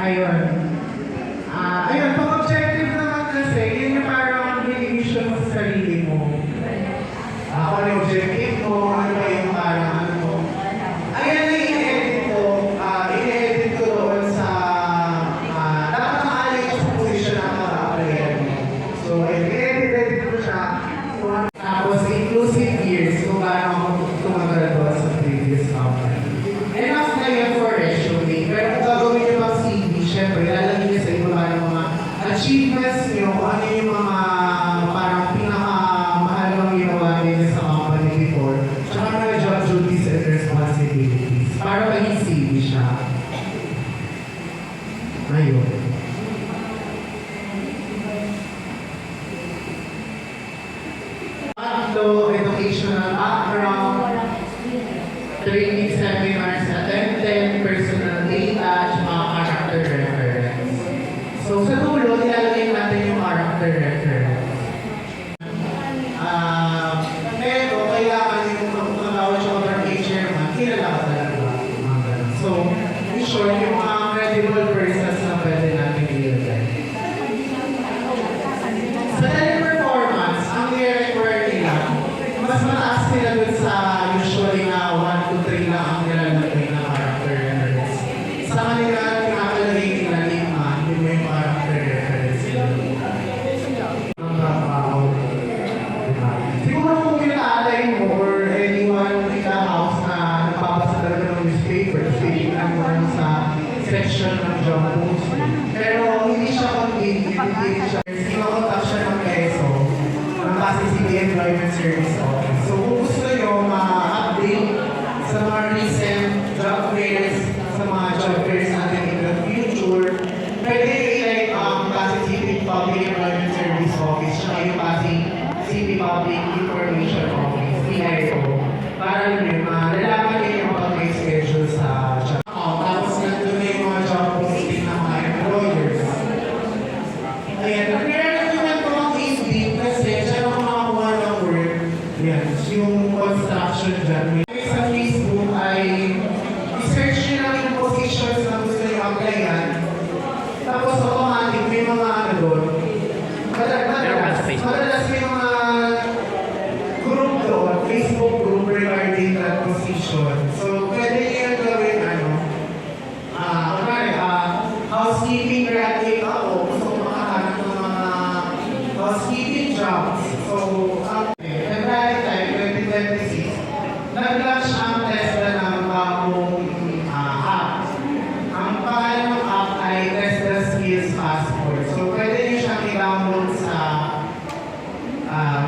Ayun. Ayun, pang-objective naman kasi, yun yung parang recognition mo sa sarili mo. Kung ano yung objective mo, ano ba yung parang ano mo. Ayan na i-edit ko doon sa, dapat nakaalay ka sa position na maka-applyan mo. So, i-edit ko siya. Tapos, inclusive years, kung paano ako tumagal sa previous company. Enough na yun for resume. Pero kung gagawin nyo pang CV, syempre, lalagyan nyo sa iba ng mga achievements nyo, kung ano yung mga parang pinakamahalagang ginawa nyo sa company before, tsaka mga job duties and responsibilities. Para maging CV siya. Ayun. Educational background, training seminars attended, personal data, at mga character reference. So sa dulo, nilalagay natin yung character reference. Pero kailangan yung matawag siya over kay chairman, kilala ka talaga. So, in short, yung mga credible persons na pwede natin ilagay. Sa teleperformance, ang i-require nila, mas mataas nila dun sa usually na 1 to 3 lang ang nilalagay na character reference. Sa kanila, pinakalagay nila 5, yun yung character reference. Ang trabaho. Siguro kung kinaalay mo or anyone in the house na nagpapasa talaga ng newspaper, titignan mo lang sa section ng job posting. Pero hindi siya convenient, hindi siya. Sinakontak siya ng peso ng KCCB Employment Service Office. So kung gusto nyo ma-update sa mga recent job fairs, sa mga job fairs natin in the future, pwede i-like ang KCCB Public Employment Service Office siya yung KCCB Public Information Office, PIO, para yun, malalaman nyo yung mga may schedule sa job. Tapos nandun na yung mga job posting ng mga employers. Ayan, nag-react naman ko ang Facebook kasi dyan ako makakuha ng work. Yan, yung construction dyan. Sa Facebook ay i-search nyo lang yung positions na gusto nyo applyan. Tapos automatic may mga ano doon. Madalas may mga group doon, Facebook group regarding that position. So pwede nyo yung gawin housekeeping graduate ako. Gusto ko makahanap ng mga housekeeping jobs. So, February 2026, nag-launch ang TESDA ng bagong app. Ang pangalan ng app ay TESDA Skills Passport. So, pwede nyo siyang i-download sa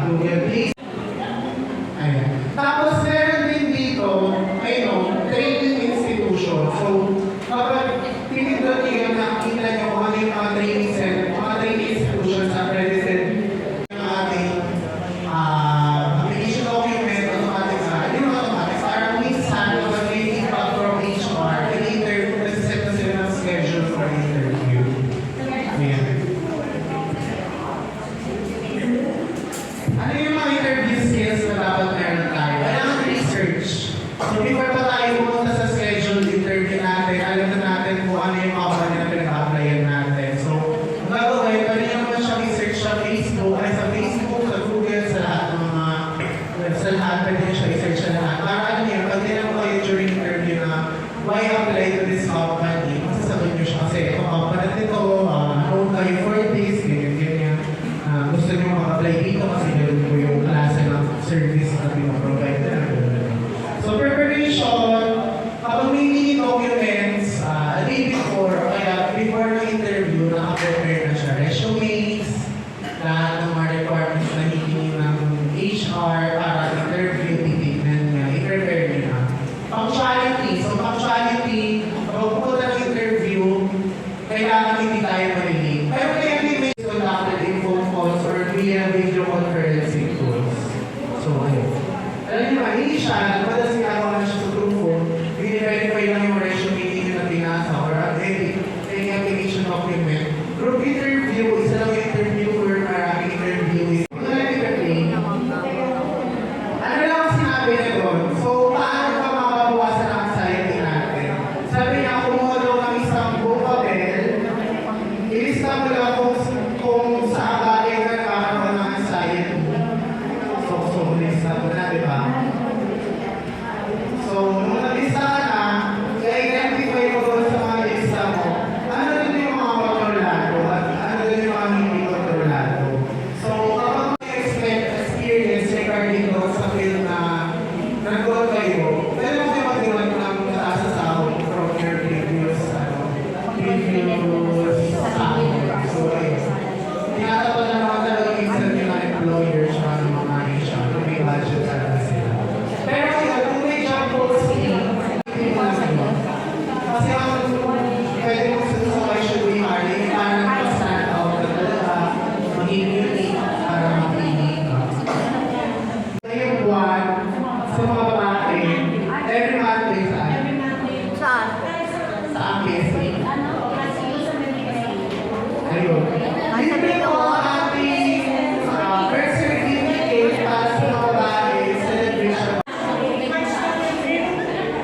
Google Play. Ayan. Tapos, meron din dito, training institution. So, kapag pinindot nyo nakikita nyo kung ano yung mga training center, mga training institutions na accredited yung ating application document, automatic parang minsan, kapag may feedback from HR, nag-set na sila ng schedule for interview. Ayan. Ano yung mga interview skills na dapat meron tayo? Kailangan research. So before pa tayo pumunta sa scheduled interview natin, alam na natin kung ano yung mga pwede na pinag-applyan natin. So, ang gagawin, pwede nyo naman siya research sa Facebook, sa Google, sa lahat ng mga, sa lahat, pwede nyo siya research sa lahat. Para ano yun, pag tinanong kayo during interview na, why apply to this company? Masasagot nyo siya kasi, ito company nito, known kayo for this, ganyan. Gusto nyo mag-apply dito kasi meron po yung klase ng service na pinaprovide na. So, preparation, kapag may mini documents, a day before, o kaya before ng interview, naka-prepare na siya. Resumes, lahat ng mga requirements na hihingi ng HR para interview, titignan niya, i-prepare niya na. Punctuality. So, punctuality, kapag pupunta ng interview, kailangan hindi tayo malilate. Pero kaya may conducted in phone calls or via video conferencing tools. So, ayun. Alam niyo ba, hindi siya, madalas ginagawa na siya sa group phone, verify lang yung resume ninyo na binasa or any application document. Group interview, isa lang yung interviewer, maraming interviewees. Ito lang i-play. Ano lang ang sinabi na doon? So, paano pa mababawasan ang anxiety natin? Sabi niya, kumuha daw ng isang book papel, sa field na nag-goal kayo, pwede mo kayo mag-iwan ng mataas na sahod from your previous sahod. So, ayun. Tinatapan na naman talaga minsan yung mga employers sa mga HR kung may budget talaga sila. Pero yun, kung may job post, hindi mo lang yun. Kasi ang pwede mo sa should be hiring, parang mag-stand out na talaga, maging unique para mapili ka. Ngayong buwan, sa mga babae, every Monday saan? Saan? Sa PSA. Ayun. Libre po ang ating birth certificate para sa mga babae celebration.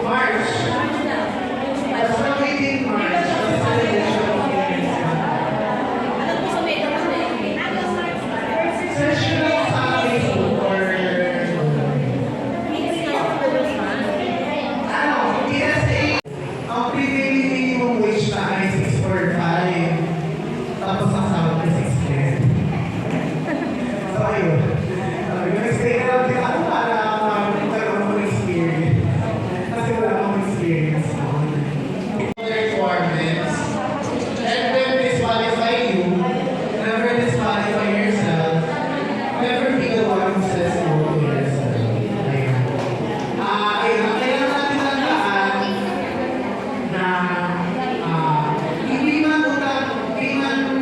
March. Basta within March, ang celebration of women's month. Search nyo lang sa Facebook or PSA. Ang prevailing minimum wage na ay 645. Tapos ang sahod na 610. So ayun. Yung stay na lang din ako para magkaroon mo ng experience. Kasi wala akong experience noon. Requirements. And when disqualify you, never disqualify yourself. Never be the one who says no to yourself. Ayun. Ayun. Ang kailangan natin tandaan na hindi man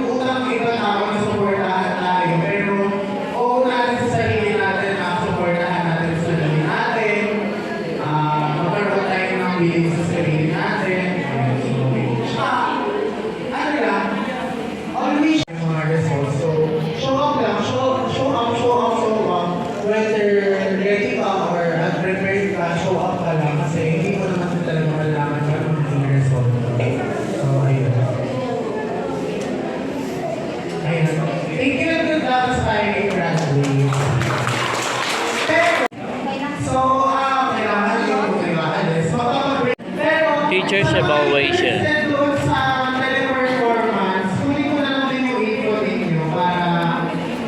utang iba tao na supportahan tayo, pero oo natin sa sarili natin na supportahan natin sa sarili natin, magkaroon tayo ng bilin sa sarili natin. Ano lang, always yung mga results. So, show up lang, show up. Whether ready ka or unprepared ka, show up ka lang kasi hindi mo naman talaga malalaman kung ano yung result. So, ayun. Ayun. Thank you and good luck sa tayo graduate. Pero, so, kailangan yung alis. Pero, Teachers evaluation. doon sa teleperformance, kunin ko na lang din yung info ninyo para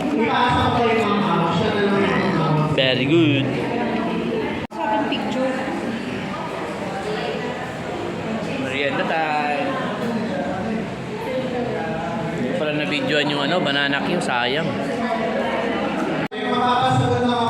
ipasa ko yung mga siya na lang yung mga. Very good. Sa akin picture. Merienda time. Hindi pala na-videoan yung banana Q, sayang. May mapapasagot na